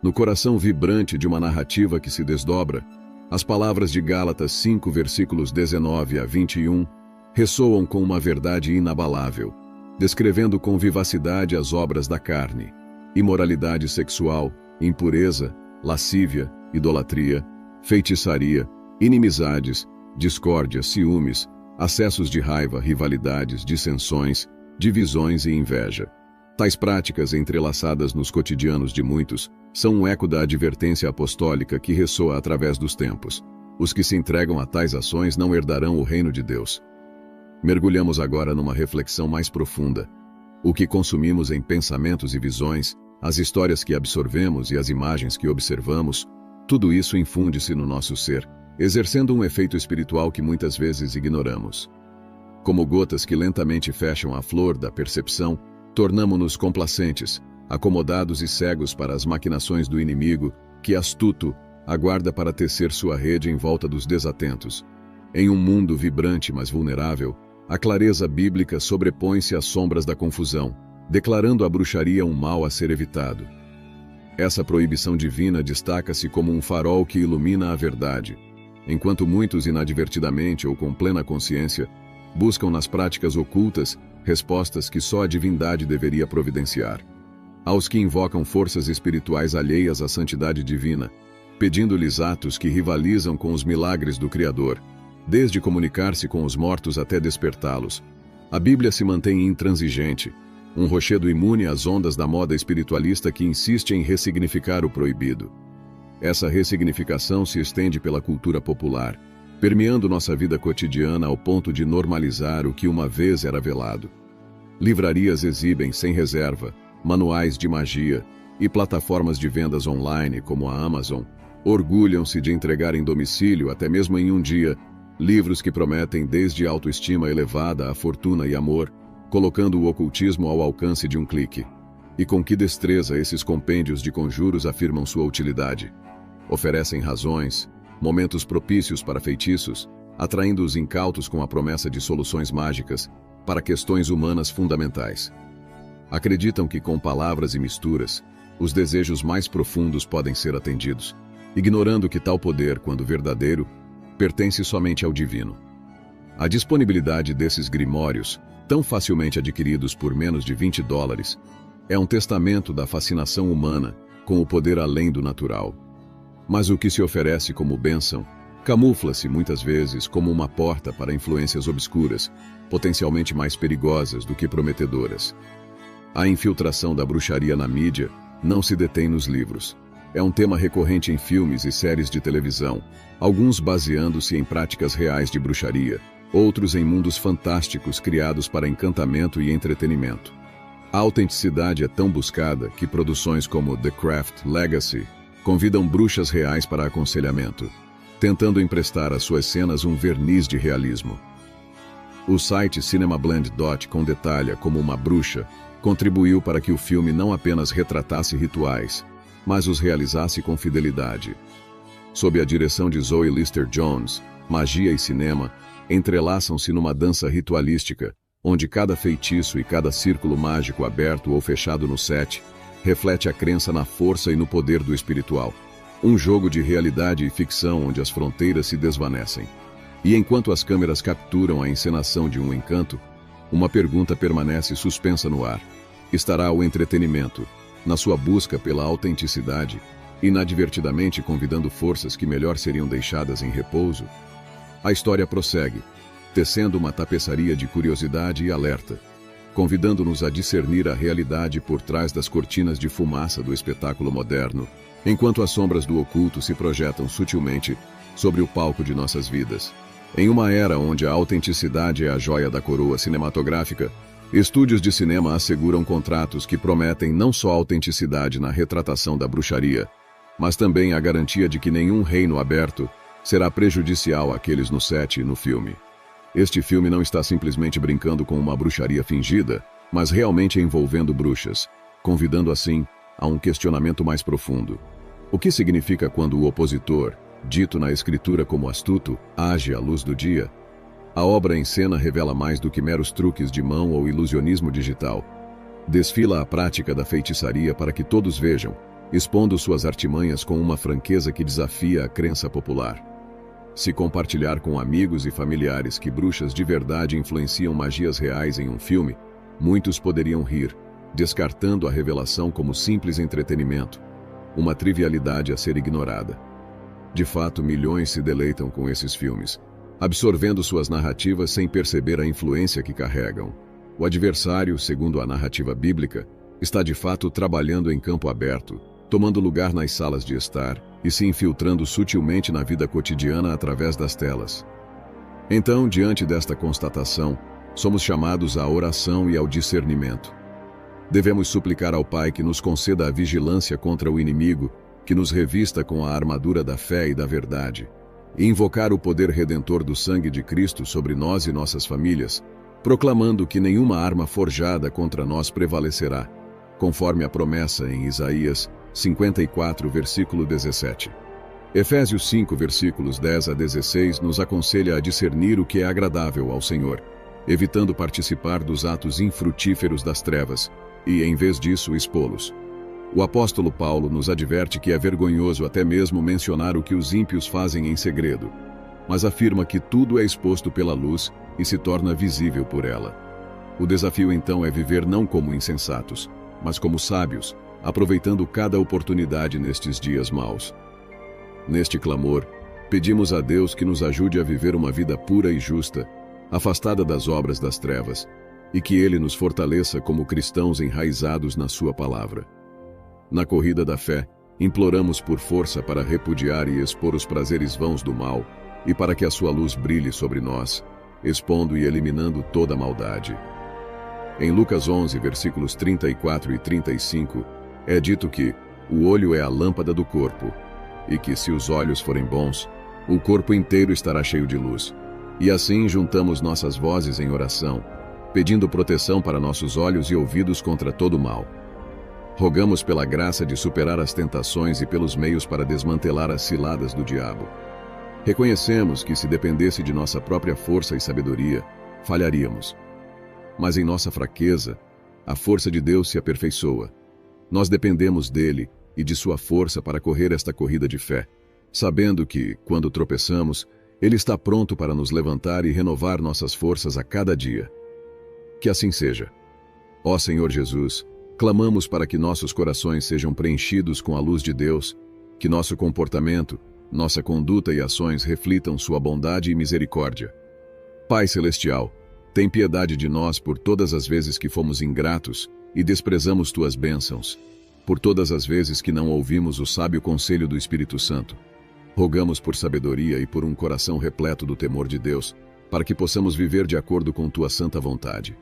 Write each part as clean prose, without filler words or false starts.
No coração vibrante de uma narrativa que se desdobra, as palavras de Gálatas 5, versículos 19 a 21, ressoam com uma verdade inabalável, descrevendo com vivacidade as obras da carne: imoralidade sexual, impureza, lascívia, idolatria, feitiçaria, inimizades, discórdia, ciúmes, acessos de raiva, rivalidades, dissensões, divisões e inveja. Tais práticas, entrelaçadas nos cotidianos de muitos, são um eco da advertência apostólica que ressoa através dos tempos. Os que se entregam a tais ações não herdarão o reino de Deus. Mergulhamos agora numa reflexão mais profunda. O que consumimos em pensamentos e visões, as histórias que absorvemos e as imagens que observamos, tudo isso infunde-se no nosso ser, exercendo um efeito espiritual que muitas vezes ignoramos. Como gotas que lentamente fecham a flor da percepção, tornamo-nos complacentes, acomodados e cegos para as maquinações do inimigo, que, astuto, aguarda para tecer sua rede em volta dos desatentos. Em um mundo vibrante mas vulnerável, a clareza bíblica sobrepõe-se às sombras da confusão, declarando a bruxaria um mal a ser evitado. Essa proibição divina destaca-se como um farol que ilumina a verdade, enquanto muitos inadvertidamente ou com plena consciência buscam nas práticas ocultas respostas que só a divindade deveria providenciar. Aos que invocam forças espirituais alheias à santidade divina, pedindo-lhes atos que rivalizam com os milagres do Criador, desde comunicar-se com os mortos até despertá-los, a Bíblia se mantém intransigente, um rochedo imune às ondas da moda espiritualista que insiste em ressignificar o proibido. Essa ressignificação se estende pela cultura popular, permeando nossa vida cotidiana ao ponto de normalizar o que uma vez era velado. Livrarias exibem, sem reserva, manuais de magia, e plataformas de vendas online, como a Amazon, orgulham-se de entregar em domicílio, até mesmo em um dia, livros que prometem desde autoestima elevada a fortuna e amor, colocando o ocultismo ao alcance de um clique. E com que destreza esses compêndios de conjuros afirmam sua utilidade. Oferecem razões, momentos propícios para feitiços, atraindo os incautos com a promessa de soluções mágicas para questões humanas fundamentais. Acreditam que com palavras e misturas, os desejos mais profundos podem ser atendidos, ignorando que tal poder, quando verdadeiro, pertence somente ao divino. A disponibilidade desses grimórios, tão facilmente adquiridos por menos de $20, é um testamento da fascinação humana com o poder além do natural. Mas o que se oferece como bênção camufla-se muitas vezes como uma porta para influências obscuras, potencialmente mais perigosas do que prometedoras. A infiltração da bruxaria na mídia não se detém nos livros. É um tema recorrente em filmes e séries de televisão, alguns baseando-se em práticas reais de bruxaria, outros em mundos fantásticos criados para encantamento e entretenimento. A autenticidade é tão buscada que produções como The Craft Legacy convidam bruxas reais para aconselhamento, tentando emprestar às suas cenas um verniz de realismo. O site cinemablend.com detalha como uma bruxa contribuiu para que o filme não apenas retratasse rituais, mas os realizasse com fidelidade. Sob a direção de Zoe Lister-Jones, magia e cinema entrelaçam-se numa dança ritualística, onde cada feitiço e cada círculo mágico aberto ou fechado no set reflete a crença na força e no poder do espiritual. Um jogo de realidade e ficção onde as fronteiras se desvanecem. E enquanto as câmeras capturam a encenação de um encanto, uma pergunta permanece suspensa no ar. Estará o entretenimento, na sua busca pela autenticidade, inadvertidamente convidando forças que melhor seriam deixadas em repouso? A história prossegue, tecendo uma tapeçaria de curiosidade e alerta, convidando-nos a discernir a realidade por trás das cortinas de fumaça do espetáculo moderno, enquanto as sombras do oculto se projetam sutilmente sobre o palco de nossas vidas. Em uma era onde a autenticidade é a joia da coroa cinematográfica, estúdios de cinema asseguram contratos que prometem não só autenticidade na retratação da bruxaria, mas também a garantia de que nenhum reino aberto será prejudicial àqueles no set e no filme. Este filme não está simplesmente brincando com uma bruxaria fingida, mas realmente envolvendo bruxas, convidando assim a um questionamento mais profundo. O que significa quando o opositor, dito na escritura como astuto, age à luz do dia? A obra em cena revela mais do que meros truques de mão ou ilusionismo digital. Desfila a prática da feitiçaria para que todos vejam, expondo suas artimanhas com uma franqueza que desafia a crença popular. Se compartilhar com amigos e familiares que bruxas de verdade influenciam magias reais em um filme, muitos poderiam rir, descartando a revelação como simples entretenimento, uma trivialidade a ser ignorada. De fato, milhões se deleitam com esses filmes, absorvendo suas narrativas sem perceber a influência que carregam. O adversário, segundo a narrativa bíblica, está de fato trabalhando em campo aberto, tomando lugar nas salas de estar e se infiltrando sutilmente na vida cotidiana através das telas. Então, diante desta constatação, somos chamados à oração e ao discernimento. Devemos suplicar ao Pai que nos conceda a vigilância contra o inimigo, que nos revista com a armadura da fé e da verdade, e invocar o poder redentor do sangue de Cristo sobre nós e nossas famílias, proclamando que nenhuma arma forjada contra nós prevalecerá, conforme a promessa em Isaías 54, versículo 17. Efésios 5, versículos 10 a 16 nos aconselha a discernir o que é agradável ao Senhor, evitando participar dos atos infrutíferos das trevas e, em vez disso, expô-los. O apóstolo Paulo nos adverte que é vergonhoso até mesmo mencionar o que os ímpios fazem em segredo, mas afirma que tudo é exposto pela luz e se torna visível por ela. O desafio então é viver não como insensatos, mas como sábios, aproveitando cada oportunidade nestes dias maus. Neste clamor, pedimos a Deus que nos ajude a viver uma vida pura e justa, afastada das obras das trevas, e que Ele nos fortaleça como cristãos enraizados na Sua palavra. Na corrida da fé, imploramos por força para repudiar e expor os prazeres vãos do mal, e para que a Sua luz brilhe sobre nós, expondo e eliminando toda maldade. Em Lucas 11, versículos 34 e 35, é dito que o olho é a lâmpada do corpo, e que se os olhos forem bons, o corpo inteiro estará cheio de luz. E assim juntamos nossas vozes em oração, pedindo proteção para nossos olhos e ouvidos contra todo o mal. Rogamos pela graça de superar as tentações e pelos meios para desmantelar as ciladas do diabo. Reconhecemos que se dependesse de nossa própria força e sabedoria, falharíamos. Mas em nossa fraqueza, a força de Deus se aperfeiçoa. Nós dependemos dele e de sua força para correr esta corrida de fé, sabendo que, quando tropeçamos, ele está pronto para nos levantar e renovar nossas forças a cada dia. Que assim seja. Ó Senhor Jesus, clamamos para que nossos corações sejam preenchidos com a luz de Deus, que nosso comportamento, nossa conduta e ações reflitam sua bondade e misericórdia. Pai Celestial, tem piedade de nós por todas as vezes que fomos ingratos e desprezamos tuas bênçãos, por todas as vezes que não ouvimos o sábio conselho do Espírito Santo. Rogamos por sabedoria e por um coração repleto do temor de Deus, para que possamos viver de acordo com tua santa vontade.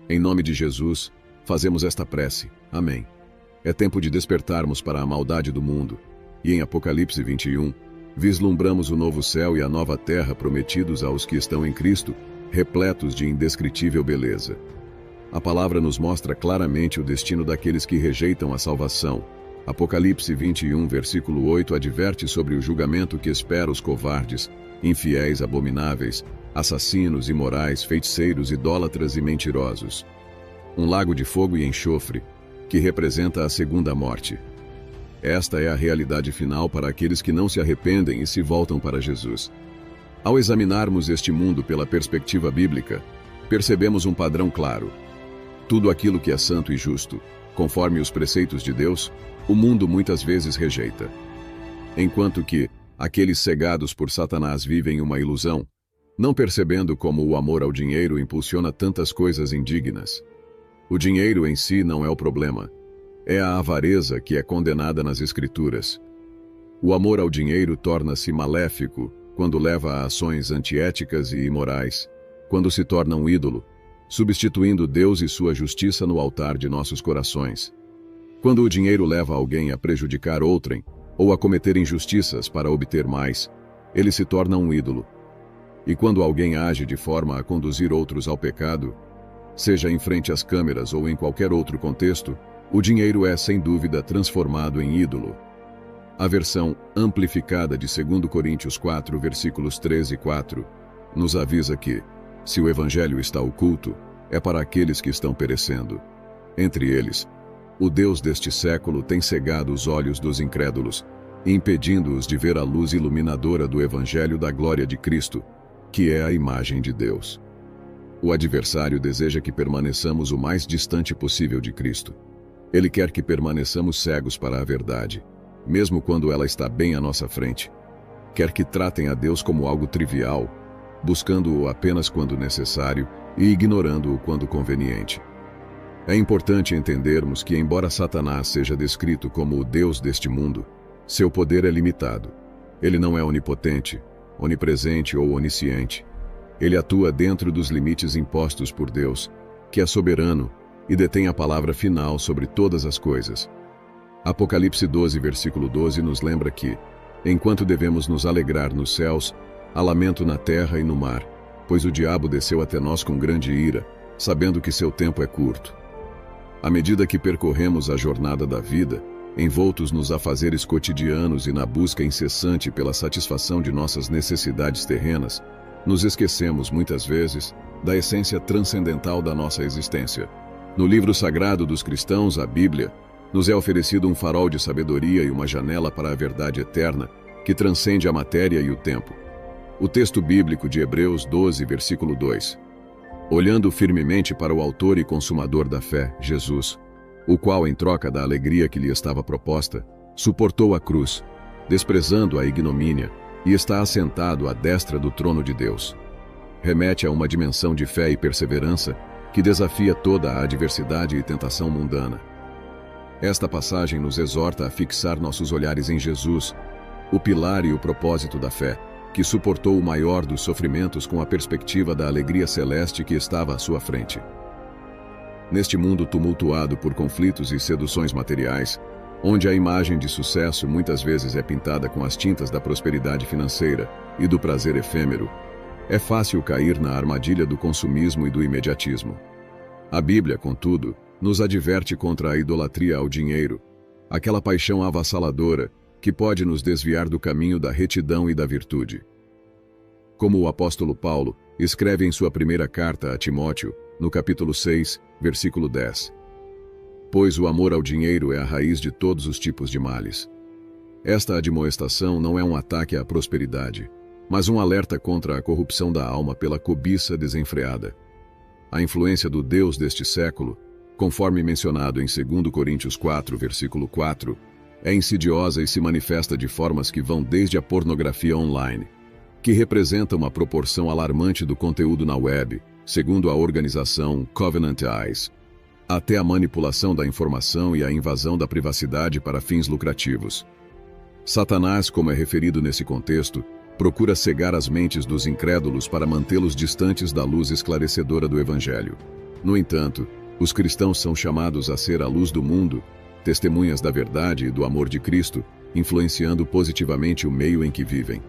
Em nome de Jesus, fazemos esta prece. Amém. É tempo de despertarmos para a maldade do mundo, e em Apocalipse 21, vislumbramos o novo céu e a nova terra prometidos aos que estão em Cristo, repletos de indescritível beleza. A palavra nos mostra claramente o destino daqueles que rejeitam a salvação. Apocalipse 21, versículo 8 adverte sobre o julgamento que espera os covardes, infiéis, abomináveis, assassinos, imorais, feiticeiros, idólatras e mentirosos. Um lago de fogo e enxofre, que representa a segunda morte. Esta é a realidade final para aqueles que não se arrependem e se voltam para Jesus. Ao examinarmos este mundo pela perspectiva bíblica, percebemos um padrão claro. Tudo aquilo que é santo e justo, conforme os preceitos de Deus, o mundo muitas vezes rejeita. Enquanto que aqueles cegados por Satanás vivem uma ilusão, não percebendo como o amor ao dinheiro impulsiona tantas coisas indignas. O dinheiro em si não é o problema. É a avareza que é condenada nas Escrituras. O amor ao dinheiro torna-se maléfico quando leva a ações antiéticas e imorais, quando se torna um ídolo, substituindo Deus e sua justiça no altar de nossos corações. Quando o dinheiro leva alguém a prejudicar outrem, ou a cometer injustiças para obter mais, ele se torna um ídolo. E quando alguém age de forma a conduzir outros ao pecado, seja em frente às câmeras ou em qualquer outro contexto, o dinheiro é, sem dúvida, transformado em ídolo. A versão amplificada de 2 Coríntios 4, versículos 13 e 4, nos avisa que, se o evangelho está oculto, é para aqueles que estão perecendo. Entre eles, O Deus deste século tem cegado os olhos dos incrédulos, impedindo-os de ver a luz iluminadora do Evangelho da glória de Cristo, que é a imagem de Deus. O adversário deseja que permaneçamos o mais distante possível de Cristo. Ele quer que permaneçamos cegos para a verdade, mesmo quando ela está bem à nossa frente. Quer que tratem a Deus como algo trivial, buscando-o apenas quando necessário e ignorando-o quando conveniente. É importante entendermos que, embora Satanás seja descrito como o Deus deste mundo, seu poder é limitado. Ele não é onipotente, onipresente ou onisciente. Ele atua dentro dos limites impostos por Deus, que é soberano e detém a palavra final sobre todas as coisas. Apocalipse 12, versículo 12 nos lembra que, enquanto devemos nos alegrar nos céus, há lamento na terra e no mar, pois o diabo desceu até nós com grande ira, sabendo que seu tempo é curto. À medida que percorremos a jornada da vida, envoltos nos afazeres cotidianos e na busca incessante pela satisfação de nossas necessidades terrenas, nos esquecemos, muitas vezes, da essência transcendental da nossa existência. No livro sagrado dos cristãos, a Bíblia, nos é oferecido um farol de sabedoria e uma janela para a verdade eterna, que transcende a matéria e o tempo. O texto bíblico de Hebreus 12, versículo 2. Olhando firmemente para o autor e consumador da fé, Jesus, o qual, em troca da alegria que lhe estava proposta, suportou a cruz, desprezando a ignomínia, e está assentado à destra do trono de Deus. Remete a uma dimensão de fé e perseverança que desafia toda a adversidade e tentação mundana. Esta passagem nos exorta a fixar nossos olhares em Jesus, o pilar e o propósito da fé, que suportou o maior dos sofrimentos com a perspectiva da alegria celeste que estava à sua frente. Neste mundo tumultuado por conflitos e seduções materiais, onde a imagem de sucesso muitas vezes é pintada com as tintas da prosperidade financeira e do prazer efêmero, é fácil cair na armadilha do consumismo e do imediatismo. A Bíblia, contudo, nos adverte contra a idolatria ao dinheiro, aquela paixão avassaladora que pode nos desviar do caminho da retidão e da virtude. Como o apóstolo Paulo escreve em sua primeira carta a Timóteo, no capítulo 6, versículo 10. Pois o amor ao dinheiro é a raiz de todos os tipos de males. Esta admoestação não é um ataque à prosperidade, mas um alerta contra a corrupção da alma pela cobiça desenfreada. A influência do Deus deste século, conforme mencionado em 2 Coríntios 4, versículo 4, é insidiosa e se manifesta de formas que vão desde a pornografia online, que representa uma proporção alarmante do conteúdo na web, segundo a organização Covenant Eyes, até a manipulação da informação e a invasão da privacidade para fins lucrativos. Satanás, como é referido nesse contexto, procura cegar as mentes dos incrédulos para mantê-los distantes da luz esclarecedora do Evangelho. No entanto, os cristãos são chamados a ser a luz do mundo, testemunhas da verdade e do amor de Cristo, influenciando positivamente o meio em que vivem.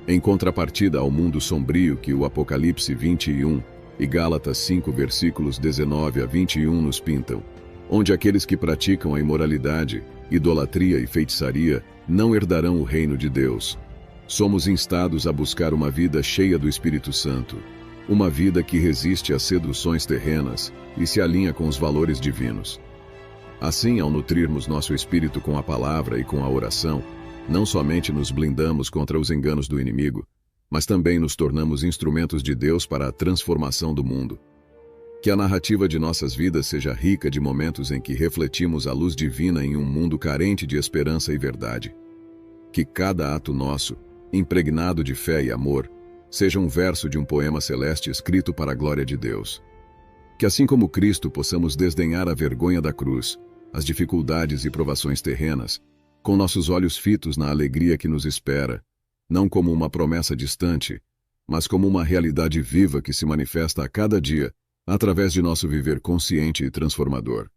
Em contrapartida ao mundo sombrio que o Apocalipse 21 e Gálatas 5 versículos 19 a 21 nos pintam, onde aqueles que praticam a imoralidade, idolatria e feitiçaria não herdarão o reino de Deus. Somos instados a buscar uma vida cheia do Espírito Santo, uma vida que resiste às seduções terrenas e se alinha com os valores divinos. Assim, ao nutrirmos nosso espírito com a palavra e com a oração, não somente nos blindamos contra os enganos do inimigo, mas também nos tornamos instrumentos de Deus para a transformação do mundo. Que a narrativa de nossas vidas seja rica de momentos em que refletimos a luz divina em um mundo carente de esperança e verdade. Que cada ato nosso, impregnado de fé e amor, seja um verso de um poema celeste escrito para a glória de Deus. Que assim como Cristo possamos desdenhar a vergonha da cruz, as dificuldades e provações terrenas, com nossos olhos fitos na alegria que nos espera, não como uma promessa distante, mas como uma realidade viva que se manifesta a cada dia, através de nosso viver consciente e transformador.